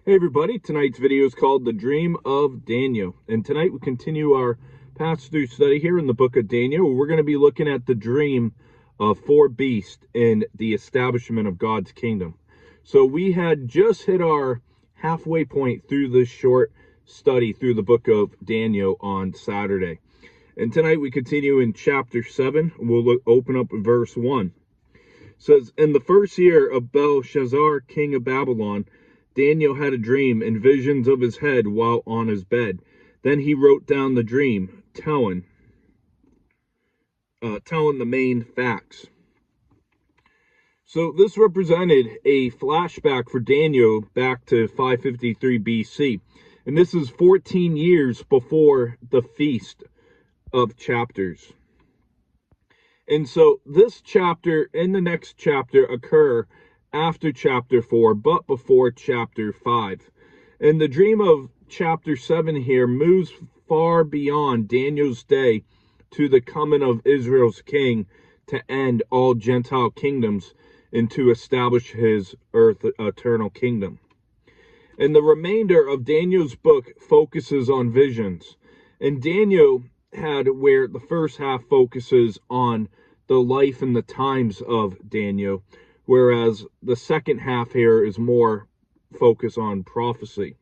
Hey everybody, tonight's video is called The Dream of Daniel. And tonight we continue our pass-through study here in the book of Daniel. We're going to be looking at the dream of four beasts in the establishment of God's kingdom. So we had just hit our halfway point through this short study through the book of Daniel on Saturday. And tonight we continue in chapter 7. We'll open up in verse 1. It says, "In the first year of Belshazzar, king of Babylon, Daniel had a dream and visions of his head while on his bed. Then he wrote down the dream, telling the main facts." So this represented a flashback for Daniel back to 553 BC. And this is 14 years before the Feast of Chapters. And so this chapter and the next chapter occur after chapter 4, but before chapter 5. And the dream of chapter 7 here moves far beyond Daniel's day to the coming of Israel's king to end all Gentile kingdoms and to establish his eternal kingdom. And the remainder of Daniel's book focuses on visions. And Daniel had where the first half focuses on the life and the times of Daniel, whereas the second half here is more focus on prophecy.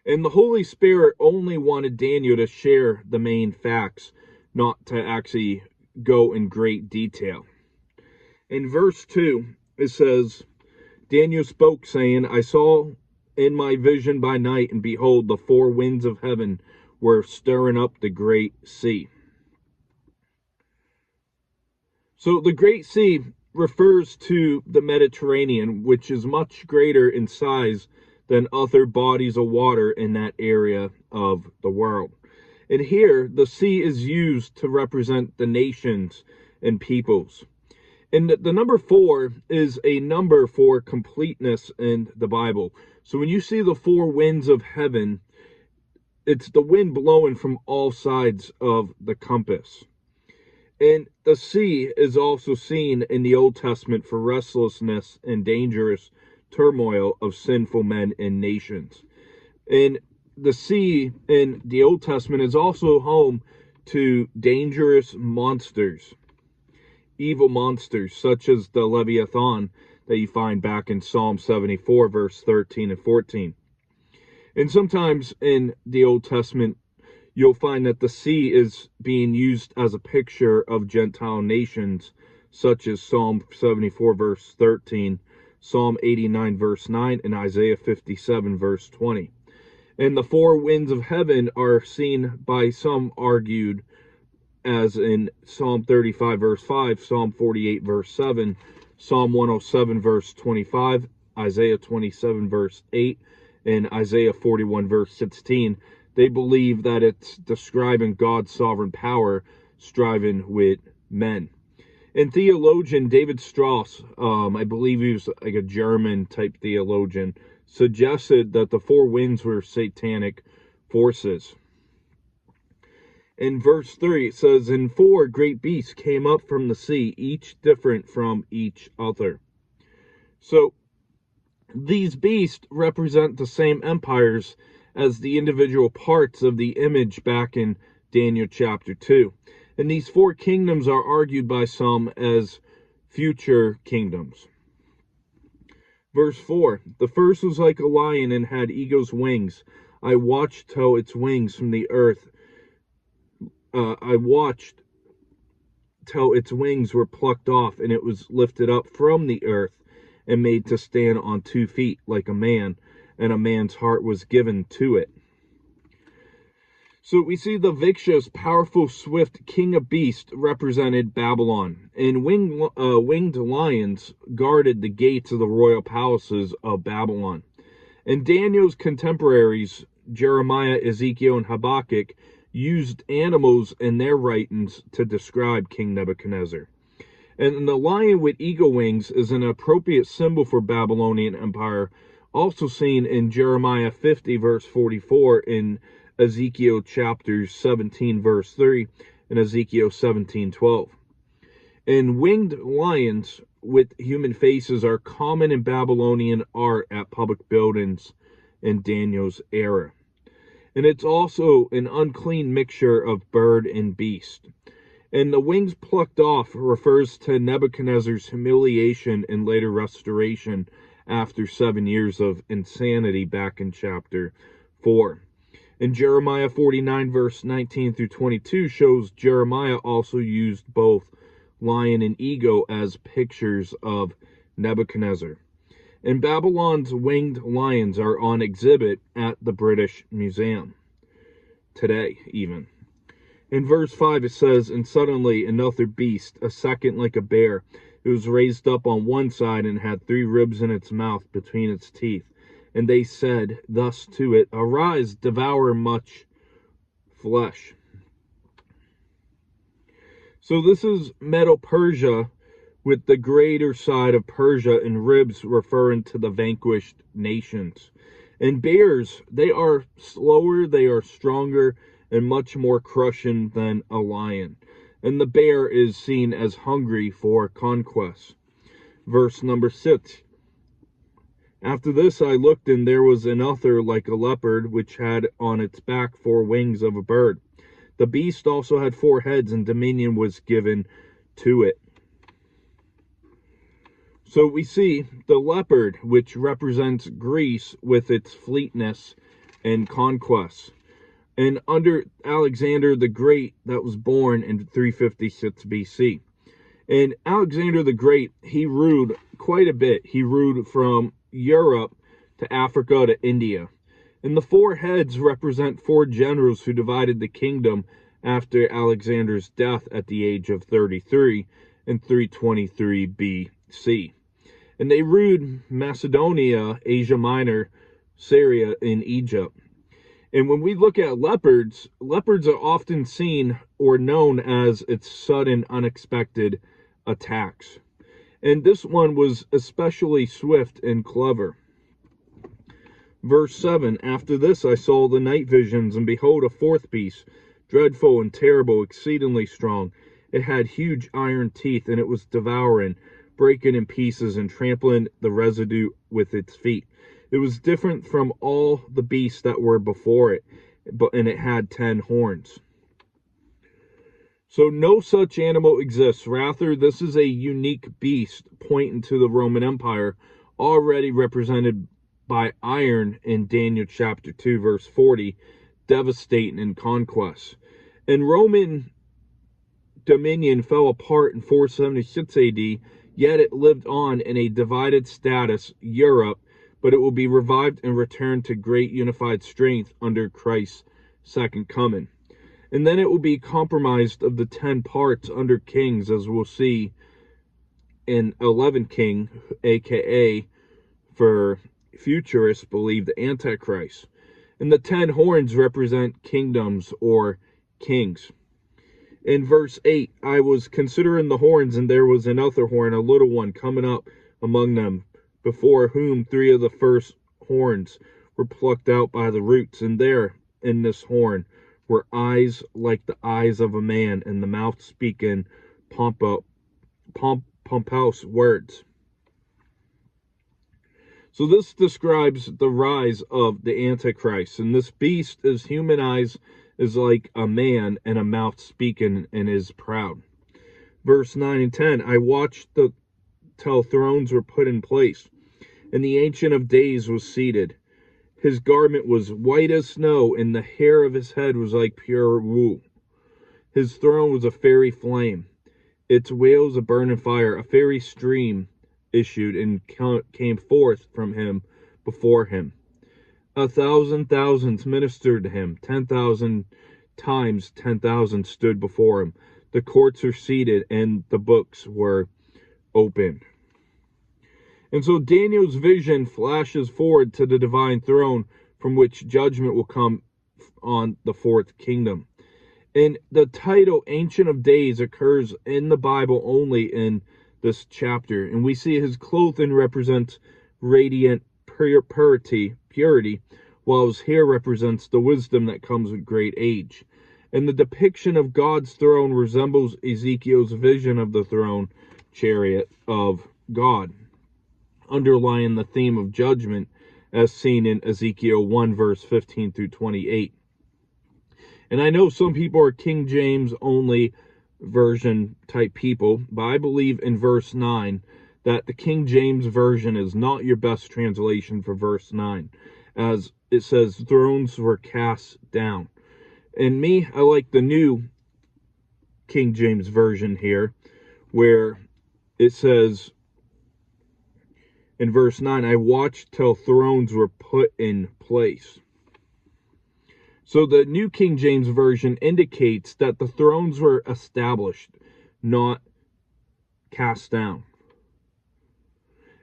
And the Holy Spirit only wanted Daniel to share the main facts, not to actually go in great detail. In verse 2, it says, "Daniel spoke, saying, I saw in my vision by night, and behold, the four winds of heaven were stirring up the great sea." So the great sea refers to the Mediterranean, which is much greater in size than other bodies of water in that area of the world. And here, the sea is used to represent the nations and peoples. And the number 4 is a number for completeness in the Bible. So when you see the four winds of heaven, it's the wind blowing from all sides of the compass. And the sea is also seen in the Old Testament for restlessness and dangerous turmoil of sinful men and nations. And the sea in the Old Testament is also home to dangerous monsters, evil monsters, such as the Leviathan that you find back in Psalm 74, verse 13 and 14. And sometimes in the Old Testament, you'll find that the sea is being used as a picture of Gentile nations, such as Psalm 74, verse 13, Psalm 89, verse 9, and Isaiah 57, verse 20. And the four winds of heaven are seen by some argued as in Psalm 35, verse 5, Psalm 48, verse 7, Psalm 107, verse 25, Isaiah 27, verse 8, and Isaiah 41, verse 16. They believe that it's describing God's sovereign power striving with men. And theologian David Strauss, I believe he was like a German type theologian, suggested that the four winds were satanic forces. In verse 3, it says, "And four great beasts came up from the sea, each different from each other." So these beasts represent the same empires as the individual parts of the image back in Daniel chapter 2. And these four kingdoms are argued by some as future kingdoms. Verse 4, "The first was like a lion and had eagle's wings. I watched till its wings from the earth. I watched till its wings were plucked off, and it was lifted up from the earth and made to stand on 2 feet like a man, and a man's heart was given to it." So we see the vicious, powerful, swift king of beasts represented Babylon, and winged lions guarded the gates of the royal palaces of Babylon. And Daniel's contemporaries, Jeremiah, Ezekiel, and Habakkuk, used animals in their writings to describe King Nebuchadnezzar. And the lion with eagle wings is an appropriate symbol for Babylonian Empire, also seen in Jeremiah 50, verse 44, in Ezekiel chapter 17, verse 3, and Ezekiel 17:12. And winged lions with human faces are common in Babylonian art at public buildings in Daniel's era. And it's also an unclean mixture of bird and beast. And the wings plucked off refers to Nebuchadnezzar's humiliation and later restoration after 7 years of insanity back in chapter 4. And Jeremiah 49 verse 19 through 22 shows Jeremiah also used both lion and eagle as pictures of Nebuchadnezzar. And Babylon's winged lions are on exhibit at the British Museum today even. In verse 5 it says, "And suddenly another beast, a second like a bear, it was raised up on one side and had 3 ribs in its mouth between its teeth. And they said thus to it, Arise, devour much flesh." So this is Medo-Persia, with the greater side of Persia and ribs referring to the vanquished nations. And bears, they are slower, they are stronger, and much more crushing than a lion. And the bear is seen as hungry for conquest. Verse number 6. "After this I looked, and there was another like a leopard, which had on its back 4 wings of a bird. The beast also had 4 heads, and dominion was given to it." So we see the leopard, which represents Greece with its fleetness and conquest. And under Alexander the Great, that was born in 356 BC. And Alexander the Great, he ruled quite a bit. He ruled from Europe to Africa to India. And the 4 heads represent 4 generals who divided the kingdom after Alexander's death at the age of 33 in 323 BC. And they ruled Macedonia, Asia Minor, Syria, and Egypt. And when we look at leopards, leopards are often seen or known as its sudden, unexpected attacks. And this one was especially swift and clever. Verse 7, "After this I saw the night visions, and behold, a 4th beast, dreadful and terrible, exceedingly strong. It had huge iron teeth, and it was devouring, breaking in pieces, and trampling the residue with its feet. It was different from all the beasts that were before it, and it had 10 horns." So no such animal exists. Rather, this is a unique beast pointing to the Roman Empire, already represented by iron in Daniel chapter 2, verse 40, devastating in conquest. And Roman dominion fell apart in 476 AD, yet it lived on in a divided status, Europe, but it will be revived and returned to great unified strength under Christ's second coming. And then it will be compromised of the 10 parts under kings, as we'll see in 11 king, aka for futurists believe the Antichrist. And the 10 horns represent kingdoms or kings. In verse 8, "I was considering the horns, and there was another horn, a little one, coming up among them, before whom 3 of the first horns were plucked out by the roots. And there, in this horn, were eyes like the eyes of a man, and the mouth speaking pompous words." So this describes the rise of the Antichrist. And this beast is human eyes, is like a man, and a mouth speaking, and is proud. Verse 9 and 10, "I watched till thrones were put in place, and the Ancient of Days was seated. His garment was white as snow, and the hair of his head was like pure wool. His throne was a fiery flame, its wheels a burning fire. A fiery stream issued and came forth from him before him. 1,000 thousands ministered to him. 10,000 times 10,000 stood before him. The courts were seated, and the books were opened." And so Daniel's vision flashes forward to the divine throne, from which judgment will come on the 4th kingdom. And the title Ancient of Days occurs in the Bible only in this chapter. And we see his clothing represents radiant purity, while his hair represents the wisdom that comes with great age. And the depiction of God's throne resembles Ezekiel's vision of the throne chariot of God, underlying the theme of judgment as seen in Ezekiel 1, verse 15 through 28. And I know some people are King James only version type people, but I believe in verse 9 that the King James version is not your best translation for verse 9, as it says thrones were cast down. And me, I like the new King James version here, where it says in verse 9, I watched till thrones were put in place. So the New King James Version indicates that the thrones were established, not cast down.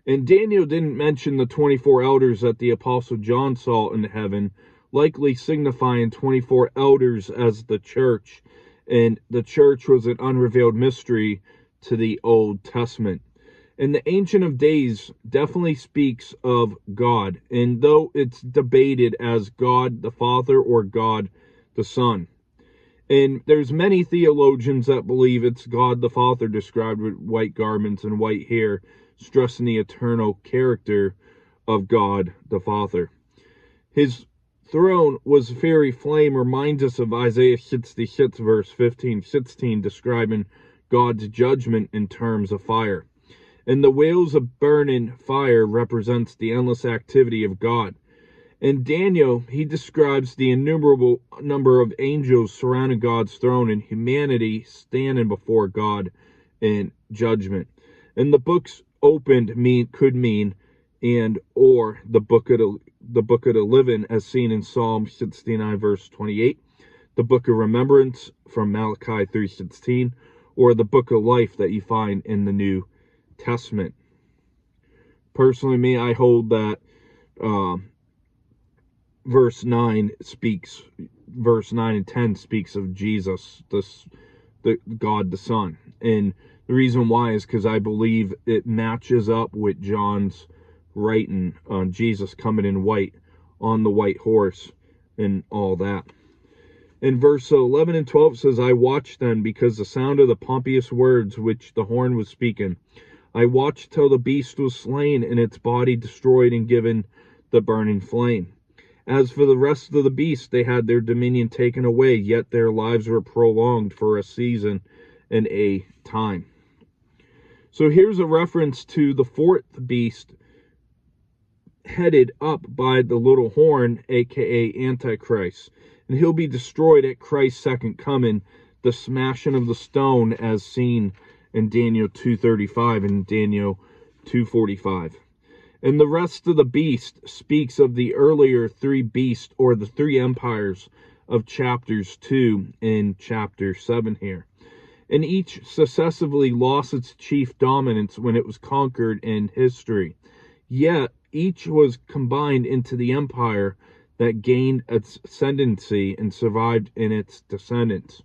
And Daniel didn't mention the 24 elders that the Apostle John saw in heaven, likely signifying 24 elders as the church, and the church was an unrevealed mystery to the Old Testament. And the Ancient of Days definitely speaks of God, and though it's debated as God the Father or God the Son. And there's many theologians that believe it's God the Father described with white garments and white hair, stressing the eternal character of God the Father. His throne was fiery flame reminds us of Isaiah 66 verse 15-16, describing God's judgment in terms of fire. And the wheels of burning fire represents the endless activity of God. In Daniel, he describes the innumerable number of angels surrounding God's throne and humanity standing before God in judgment. And the books opened could mean and or the book of the living, as seen in Psalm 69 verse 28, the book of remembrance from Malachi 3:16, or the book of life that you find in the New Testament. Personally, me, I hold that verse 9 and 10 speaks of Jesus, the God the Son. And the reason why is because I believe it matches up with John's writing on Jesus coming in white on the white horse and all that. In verse 11 and 12 says, I watched then because the sound of the pompous words which the horn was speaking. I watched till the beast was slain and its body destroyed and given the burning flame. As for the rest of the beasts, they had their dominion taken away, yet their lives were prolonged for a season and a time. So here's a reference to the fourth beast headed up by the little horn, aka Antichrist. And he'll be destroyed at Christ's second coming, the smashing of the stone as seen in Daniel 2:35 and Daniel 2:45. And the rest of the beast speaks of the earlier three beasts, or the three empires of chapters 2 and chapter 7 here. And each successively lost its chief dominance when it was conquered in history. Yet each was combined into the empire that gained its ascendancy and survived in its descendants.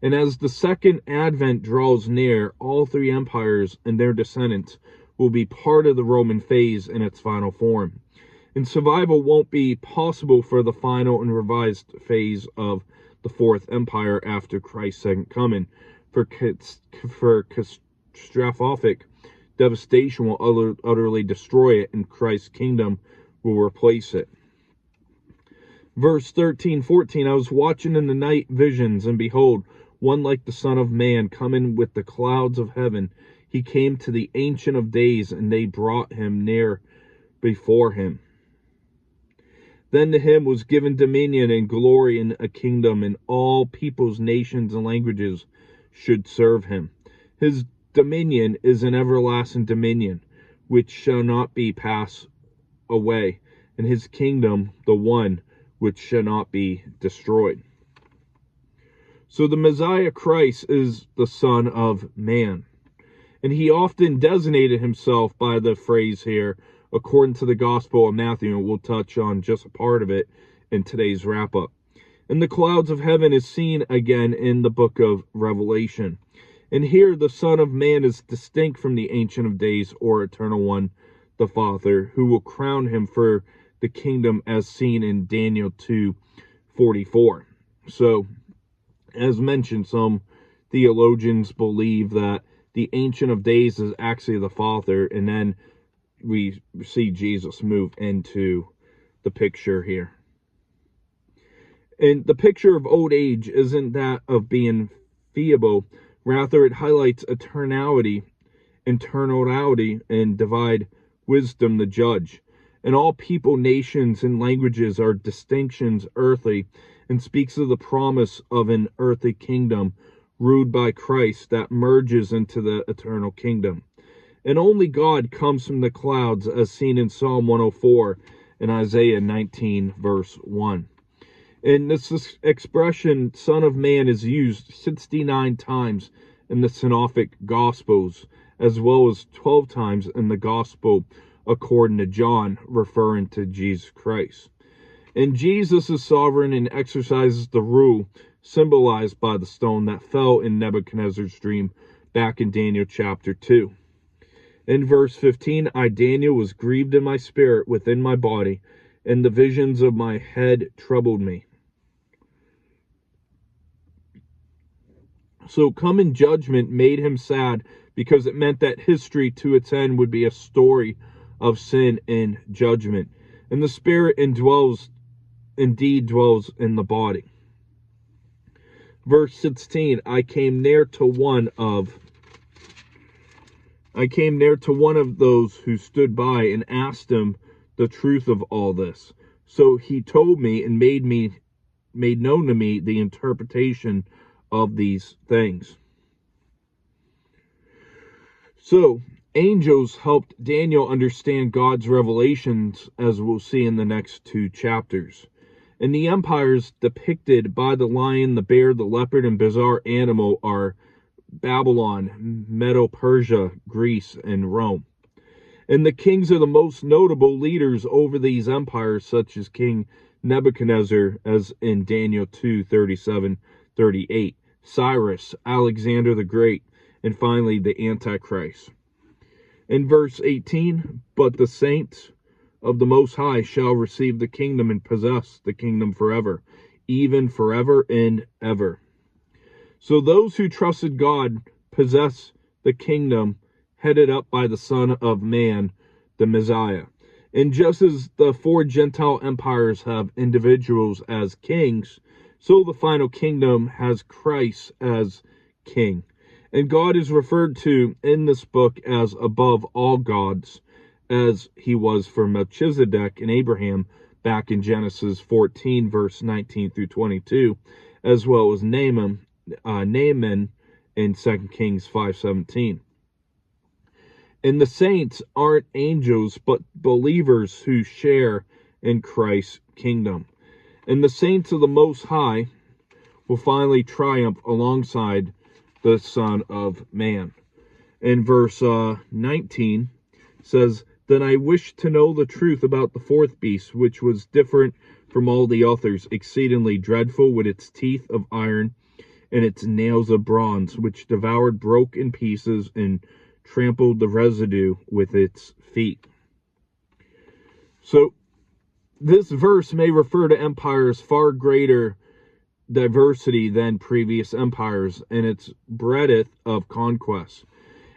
And as the second advent draws near, all three empires and their descendants will be part of the Roman phase in its final form. And survival won't be possible for the final and revised phase of the fourth empire after Christ's second coming, for catastrophic devastation will utterly destroy it, and Christ's kingdom will replace it. Verse 13-14, I was watching in the night visions, and behold, one like the Son of Man coming with the clouds of heaven. He came to the Ancient of Days, and they brought him near before him. Then to him was given dominion and glory and a kingdom, and all peoples, nations, and languages should serve him. His dominion is an everlasting dominion, which shall not be passed away, and his kingdom the one which shall not be destroyed. So the Messiah Christ is the Son of Man. And he often designated himself by the phrase here, according to the Gospel of Matthew, and we'll touch on just a part of it in today's wrap-up. And the clouds of heaven is seen again in the book of Revelation. And here the Son of Man is distinct from the Ancient of Days, or Eternal One, the Father, who will crown him for the kingdom as seen in Daniel 2:44. So, as mentioned, some theologians believe that the Ancient of Days is actually the Father, and then we see Jesus move into the picture here. And the picture of old age isn't that of being feeble. Rather, it highlights eternality, and divine wisdom the judge. And all people, nations, and languages are distinctions earthly, and speaks of the promise of an earthly kingdom ruled by Christ that merges into the eternal kingdom. And only God comes from the clouds, as seen in Psalm 104 and Isaiah 19, verse 1. And this expression, Son of Man, is used 69 times in the Synoptic Gospels, as well as 12 times in the Gospel according to John, referring to Jesus Christ. And Jesus is sovereign and exercises the rule symbolized by the stone that fell in Nebuchadnezzar's dream back in Daniel chapter 2. In verse 15, I, Daniel, was grieved in my spirit within my body, and the visions of my head troubled me. So coming judgment made him sad, because it meant that history to its end would be a story of sin and judgment. And the spirit indeed dwells in the body. Verse 16, I came near to one of those who stood by and asked him the truth of all this. So he told me and made known to me the interpretation of these things. So angels helped Daniel understand God's revelations, as we'll see in the next 2 chapters. And the empires depicted by the lion, the bear, the leopard, and bizarre animal are Babylon, Medo-Persia, Greece, and Rome. And the kings are the most notable leaders over these empires, such as King Nebuchadnezzar, as in Daniel 2:37-38, Cyrus, Alexander the Great, and finally the Antichrist. In verse 18, but the saints of the Most High shall receive the kingdom and possess the kingdom forever, even forever and ever. So those who trusted God possess the kingdom headed up by the Son of Man, the Messiah. And just as the 4 Gentile empires have individuals as kings, so the final kingdom has Christ as king. And God is referred to in this book as above all gods, as he was for Melchizedek and Abraham back in Genesis 14, verse 19-22, as well as Naaman in 2 Kings 5:17. And the saints aren't angels, but believers who share in Christ's kingdom. And the saints of the Most High will finally triumph alongside the Son of Man. In verse 19 says, Then I wished to know the truth about the 4th beast, which was different from all the others, exceedingly dreadful, with its teeth of iron and its nails of bronze, which devoured, broke in pieces, and trampled the residue with its feet. So this verse may refer to empires far greater diversity than previous empires, and its breadth of conquest.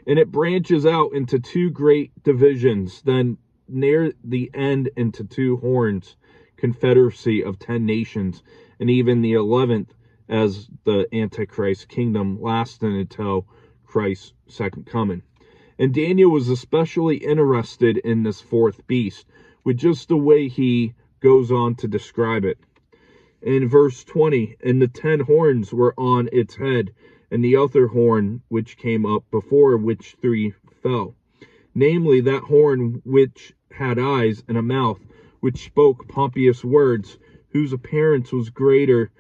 And it branches out into 2 great divisions, then near the end into 2 horns, confederacy of 10 nations, and even the 11th as the Antichrist kingdom, lasting until Christ's second coming. And Daniel was especially interested in this 4th beast, with just the way he goes on to describe it. In verse 20, and the 10 horns were on its head, and the other horn which came up before which 3 fell. Namely, that horn which had eyes and a mouth, which spoke pompous words, whose appearance was greater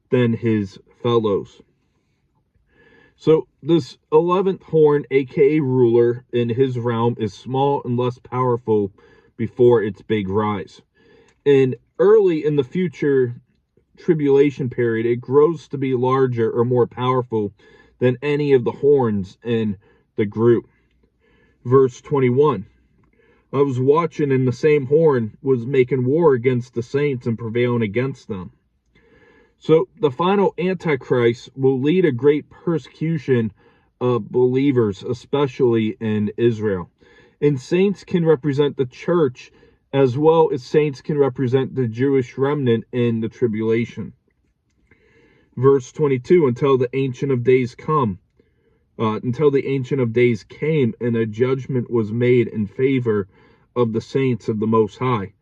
than his fellows. So this 11th horn, aka ruler, in his realm is small and less powerful before its big rise. And early in the future tribulation period, it grows to be larger or more powerful than any of the horns in the group. Verse 21, I was watching, and the same horn was making war against the saints and prevailing against them. So the final Antichrist will lead a great persecution of believers, especially in Israel. And saints can represent the church as well as saints can represent the Jewish remnant in the tribulation. Verse 22, until the Ancient of Days came, and a judgment was made in favor of the saints of the Most High,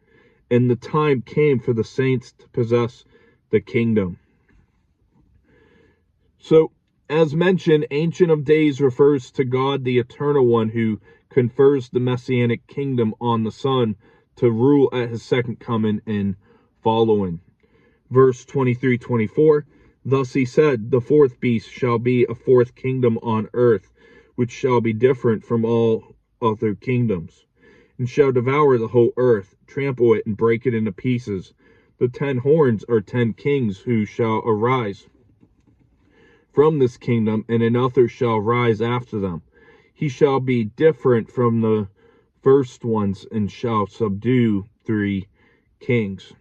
and the time came for the saints to possess the kingdom. So, as mentioned, Ancient of Days refers to God, the Eternal One, who confers the Messianic kingdom on the Son to rule at his second coming and following. Verse 23-24, thus he said, the fourth beast shall be a fourth kingdom on earth, which shall be different from all other kingdoms, and shall devour the whole earth, trample it, and break it into pieces. The 10 horns are 10 kings who shall arise from this kingdom, and another shall rise after them. He shall be different from the first ones, and shall subdue 3 kings.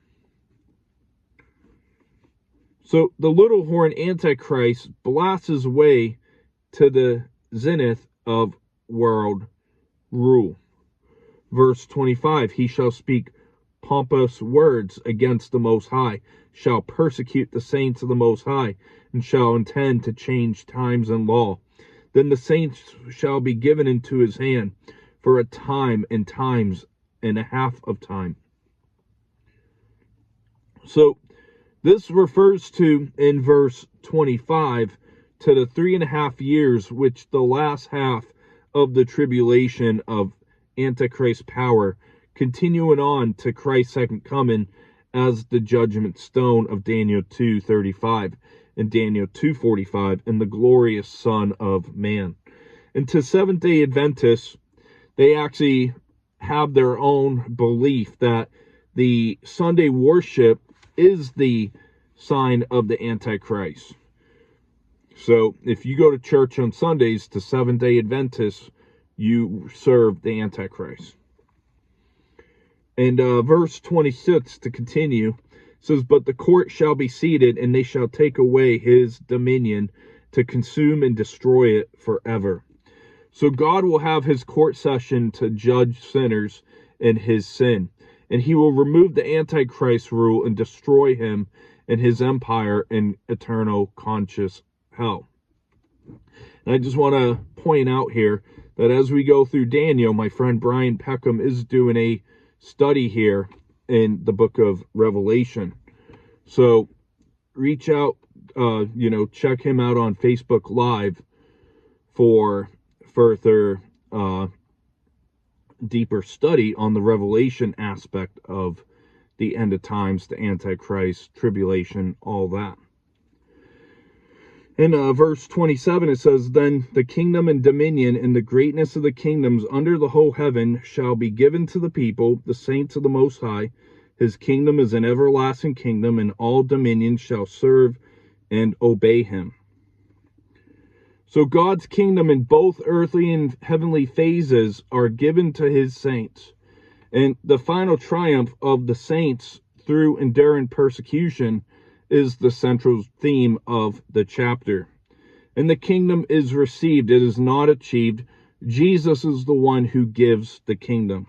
So the little horn Antichrist blasts his way to the zenith of world rule. Verse 25, he shall speak pompous words against the Most High, shall persecute the saints of the Most High, and shall intend to change times and law. Then the saints shall be given into his hand for a time and times and a half of time. So this refers to, in verse 25, to the 3.5 years, which the last half of the tribulation of Antichrist's power, continuing on to Christ's second coming as the judgment stone of Daniel 2:35 and Daniel 2:45, and the glorious Son of Man. And to Seventh-day Adventists, they actually have their own belief that the Sunday worship is the sign of the Antichrist. So if you go to church on Sundays, to Seventh-day Adventists, you serve the Antichrist. And verse 26, to continue, says, but the court shall be seated, and they shall take away his dominion to consume and destroy it forever. So God will have his court session to judge sinners in his sin, and he will remove the Antichrist rule and destroy him and his empire in eternal conscious hell. And I just want to point out here that as we go through Daniel, my friend Brian Peckham is doing a study here in the book of Revelation. So reach out, check him out on Facebook Live for further deeper study on the Revelation aspect of the end of times, the Antichrist, tribulation, all that. In verse 27, it says, then the kingdom and dominion and the greatness of the kingdoms under the whole heaven shall be given to the people, the saints of the Most High. His kingdom is an everlasting kingdom, and all dominions shall serve and obey him. So God's kingdom in both earthly and heavenly phases are given to his saints. And the final triumph of the saints through enduring persecution is the central theme of the chapter. And the kingdom is received, it is not achieved. Jesus is the one who gives the kingdom.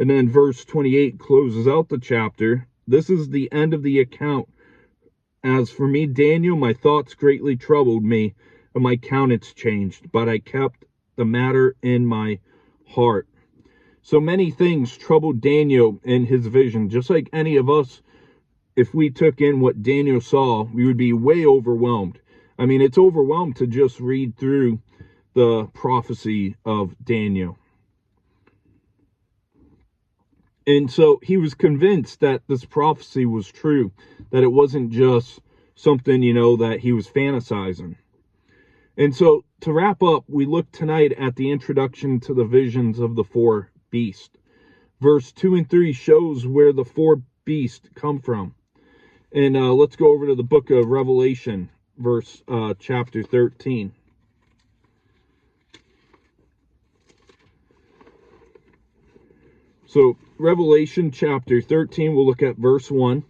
And then verse 28 closes out the chapter. This is the end of the account. As for me, Daniel, my thoughts greatly troubled me, and my countenance changed, but I kept the matter in my heart. So many things troubled Daniel in his vision, just like any of us. If we took in what Daniel saw, we would be way overwhelmed. I mean, it's overwhelmed to just read through the prophecy of Daniel. And so he was convinced that this prophecy was true, that it wasn't just something, that he was fantasizing. And so to wrap up, we look tonight at the introduction to the visions of the 4 beasts. Verse 2 and 3 shows where the 4 beasts come from. And let's go over to the book of Revelation, chapter 13. So Revelation chapter 13, we'll look at verse 1.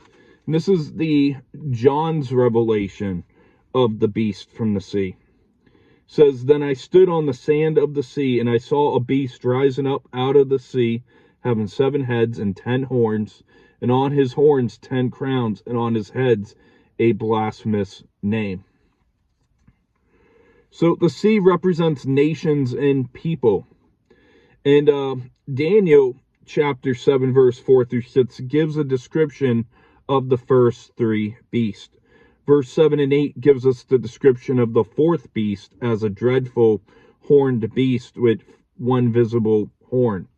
And this is the John's revelation of the beast from the sea. It says, then I stood on the sand of the sea, and I saw a beast rising up out of the sea, having 7 heads and 10 horns, and on his horns 10 crowns, and on his heads a blasphemous name. So the sea represents nations and people. And Daniel chapter 7 verse 4 through 6 gives a description of the first 3 beasts. Verse 7 and 8 gives us the description of the 4th beast as a dreadful horned beast with 1 visible horn.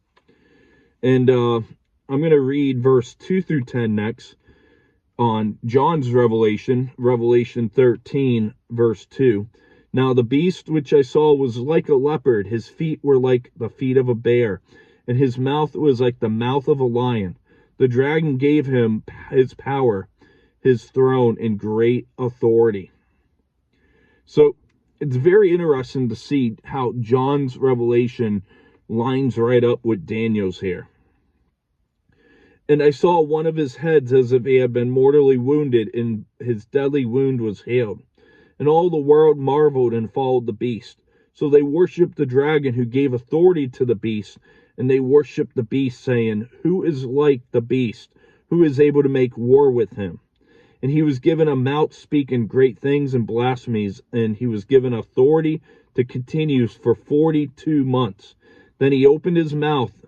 And I'm going to read verse 2 through 10 next on John's Revelation 13 verse 2. Now the beast which I saw was like a leopard, his feet were like the feet of a bear, and his mouth was like the mouth of a lion. The dragon gave him his power, his throne, and great authority. So it's very interesting to see how John's revelation lines right up with Daniel's here. And I saw one of his heads as if he had been mortally wounded, and his deadly wound was healed. And all the world marveled and followed the beast. So they worshipped the dragon who gave authority to the beast, and they worshipped the beast, saying, Who is like the beast? Who is able to make war with him? And he was given a mouth speaking great things and blasphemies, and he was given authority to continue for 42 months. Then he opened his mouth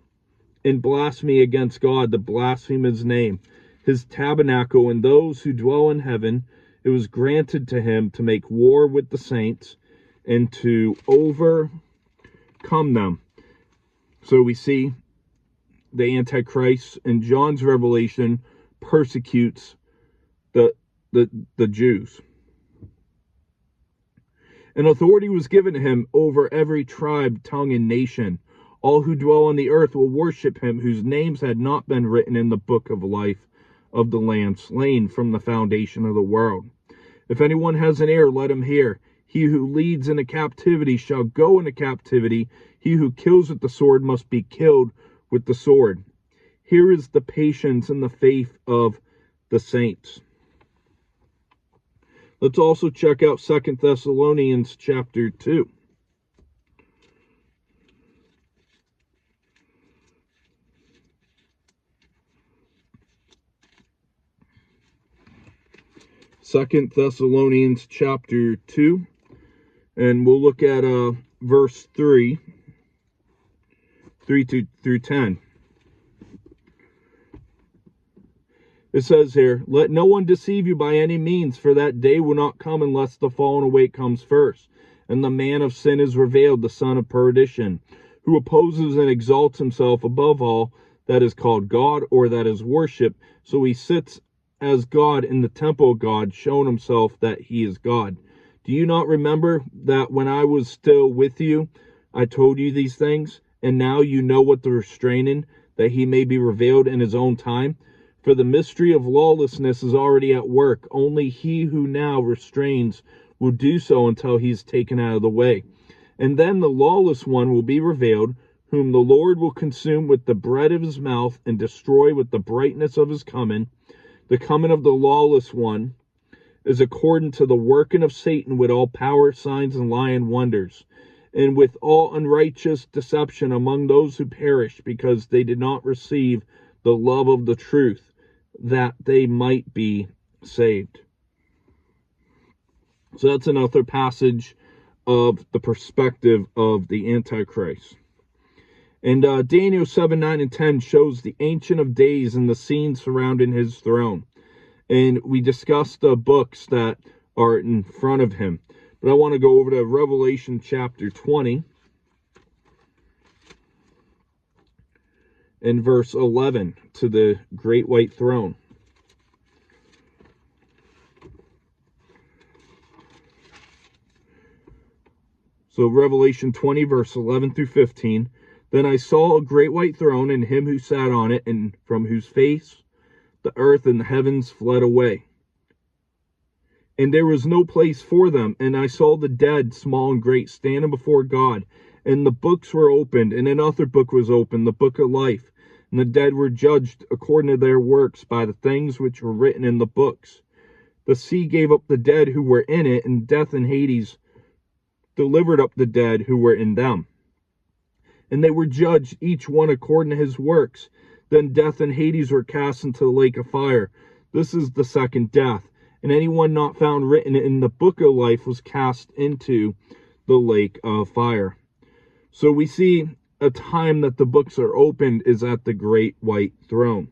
in blasphemy against God, to blaspheme his name, his tabernacle, and those who dwell in heaven. It was granted to him to make war with the saints and to overcome them. So we see the Antichrist in John's revelation persecutes the Jews. And authority was given to him over every tribe, tongue, and nation. All who dwell on the earth will worship him, whose names had not been written in the book of life of the Lamb slain from the foundation of the world. If anyone has an ear, let him hear. He who leads into captivity shall go into captivity. He who kills with the sword must be killed with the sword. Here is the patience and the faith of the saints. Let's also check out 2 Thessalonians chapter 2. Second Thessalonians chapter 2, and we'll look at verse 3 through 10. It says here, Let no one deceive you by any means, for that day will not come unless the falling away comes first, and the man of sin is revealed, the son of perdition, who opposes and exalts himself above all that is called God or that is worshipped, so he sits as God in the temple of God, showing himself that he is God. Do you not remember that when I was still with you, I told you these things? And now you know what the restraining, that he may be revealed in his own time? For the mystery of lawlessness is already at work. Only he who now restrains will do so until he is taken out of the way. And then the lawless one will be revealed, whom the Lord will consume with the breath of his mouth and destroy with the brightness of his coming. The coming of the lawless one is according to the working of Satan with all power, signs, and lying wonders, and with all unrighteous deception among those who perish, because they did not receive the love of the truth, that they might be saved. So that's another passage of the perspective of the Antichrist. And Daniel 7, 9, and 10 shows the Ancient of Days and the scene surrounding his throne. And we discussed the books that are in front of him. But I want to go over to Revelation chapter 20 and verse 11 to the great white throne. So Revelation 20, verse 11 through 15. Then I saw a great white throne, and him who sat on it, and from whose face the earth and the heavens fled away. And there was no place for them. And I saw the dead, small and great, standing before God. And the books were opened, and another book was opened, the book of life. And the dead were judged according to their works by the things which were written in the books. The sea gave up the dead who were in it, and death and Hades delivered up the dead who were in them. and they were judged each one according to his works. Then death and Hades were cast into the lake of fire. This is the second death. And anyone not found written in the book of life was cast into the lake of fire. So we see a time that the books are opened is at the great white throne.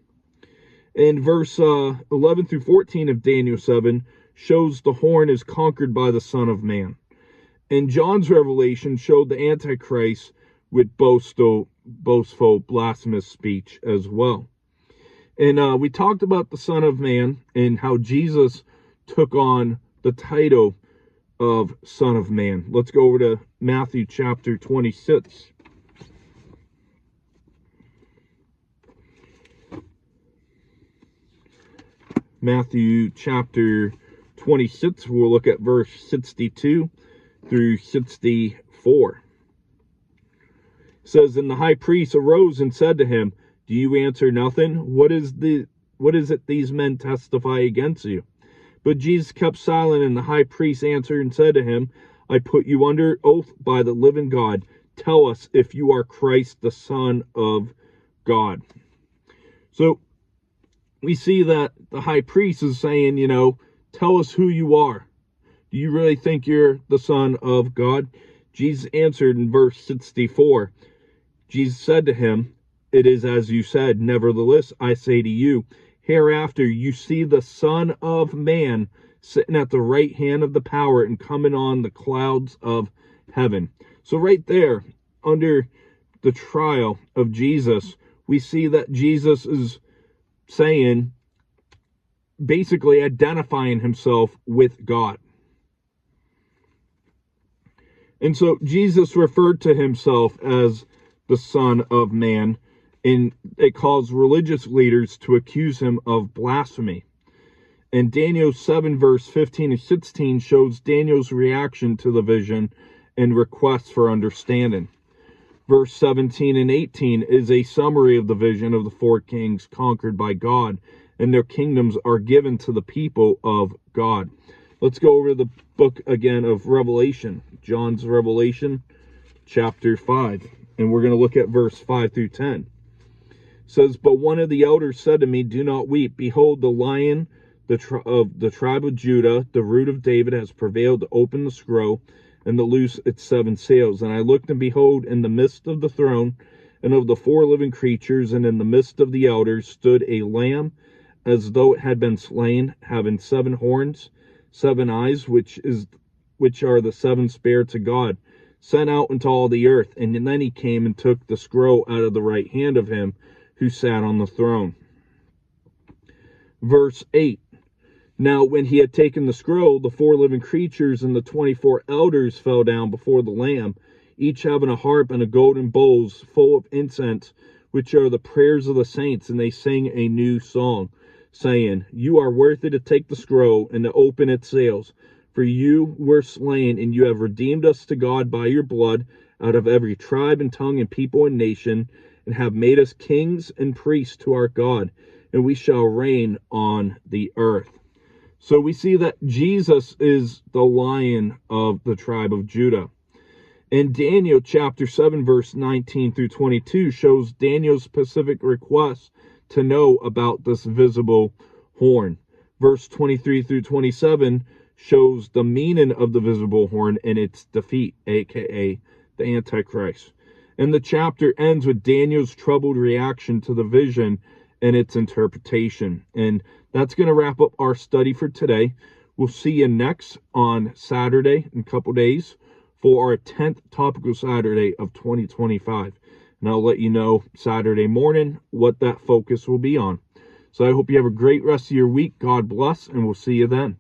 In verse 11 through 14 of Daniel 7 shows the horn is conquered by the Son of Man. And John's revelation showed the Antichrist with boastful, blasphemous speech as well. And we talked about the Son of Man and how Jesus took on the title of Son of Man. Let's go over to Matthew chapter 26. Matthew chapter 26, we'll look at verse 62 through 64. It says, and the high priest arose and said to him, do you answer nothing? What is it these men testify against you? But Jesus kept silent, and the high priest answered and said to him, I put you under oath by the living God. Tell us if you are Christ, the Son of God. So we see that the high priest is saying, tell us who you are. Do you really think you're the Son of God? Jesus answered in verse 64. Jesus said to him, it is as you said. Nevertheless, I say to you, hereafter you see the Son of Man sitting at the right hand of the power and coming on the clouds of heaven. So right there, under the trial of Jesus, we see that Jesus is saying, basically identifying himself with God. And so Jesus referred to himself as the Son of Man, and it caused religious leaders to accuse him of blasphemy. And Daniel 7 verse 15 and 16 shows Daniel's reaction to the vision and requests for understanding. Verse 17 and 18 is a summary of the vision of the four kings conquered by God, and their kingdoms are given to the people of God. Let's go over the book again of Revelation, John's Revelation, chapter 5, and we're going to look at verse 5 through 10. It says, but one of the elders said to me, do not weep. Behold, the Lion of the tribe of Judah, the root of David, has prevailed to open the scroll and to loose its 7 seals. And I looked, and behold, in the midst of the throne and of the 4 living creatures, and in the midst of the elders, stood a lamb as though it had been slain, having 7 horns, 7 eyes, which are the 7 spirits of God, sent out into all the earth. And then he came and took the scroll out of the right hand of him who sat on the throne. Verse 8. Now when he had taken the scroll, the 4 living creatures and the 24 elders fell down before the Lamb, each having a harp and a golden bowls full of incense, which are the prayers of the saints, and they sang a new song, saying, you are worthy to take the scroll and to open its seals, for you were slain, and you have redeemed us to God by your blood out of every tribe and tongue and people and nation, and have made us kings and priests to our God, and we shall reign on the earth. So we see that Jesus is the Lion of the tribe of Judah. And Daniel chapter 7 verse 19 through 22 shows Daniel's specific request to know about this visible horn. Verse 23 through 27 shows the meaning of the visible horn and its defeat, aka the Antichrist. And the chapter ends with Daniel's troubled reaction to the vision and its interpretation. And that's going to wrap up our study for today. We'll see you next on Saturday in a couple days for our 10th topical Saturday of 2025. And I'll let you know Saturday morning what that focus will be on. So I hope you have a great rest of your week. God bless, and we'll see you then.